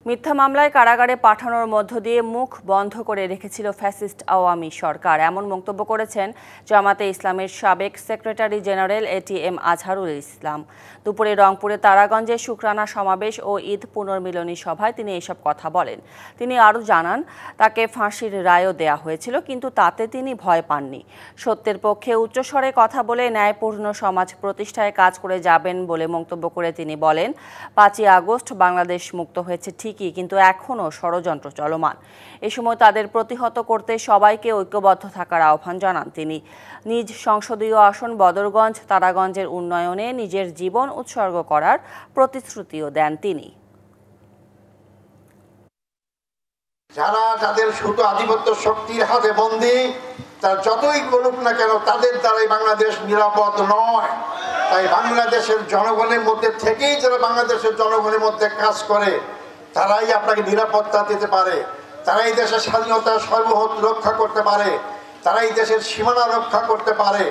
মিথ্যা মামলায় কারাগারে পাঠানোর মধ্য দিয়ে মুখ বন্ধ করে রেখেছিল ফ্যাসিস্ট আওয়ামী সরকার, এমন মন্তব্য করেছেন জামাতে ইসলামের সাবেক secretary general ATM Azharul Islam. দুপুরে রংপুরে তারাগঞ্জে শুকরানা সমাবেশ ও ঈদ পুনর্মিলনী সভায় তিনি এসব কথা বলেন। তিনি আরও জানান, তাকে ফাঁসির রায়ও দেয়া হয়েছিল, কিন্তু তাতে তিনি ভয় পাননি। সত্যের পক্ষে উচ্চস্বরে কথা বলে ন্যায়পূর্ণ সমাজ প্রতিষ্ঠায় কাজ করে যাবেন বলে মন্তব্য করে তিনি বলেন, 5ই আগস্ট বাংলাদেশ মুক্ত হয়েছে ঠিকই, কিন্তু এখনও ষড়যন্ত্র চলমান। এ সময় তাদের প্রতিহত করতে সবাইকে ঐক্যবদ্ধ থাকার আহ্বান জানান তিনি। নিজ সংসদীয় আসন বদরগঞ্জ, তারাগঞ্জের উন্নয়নে নিজের জীবন উৎসর্গ করার প্রতিশ্রুতিও দেন তিনি। যারা তাদের শুধু আধিপত্য শক্তির হাতে বন্দী, তার যতই করুক না কেন, তাদের দ্বারাই বাংলাদেশ নিরাপদ নয়। তাই বাংলাদেশের জনগণের মধ্যে থেকেই যারা বাংলাদেশের জনগণের মধ্যে কাজ করে, তারাই আপনাকে নিরাপত্তা দিতে পারে, তারাই দেশের স্বাধীনতা সর্বহৎ রক্ষা করতে পারে, তারাই দেশের সীমানা রক্ষা করতে পারে।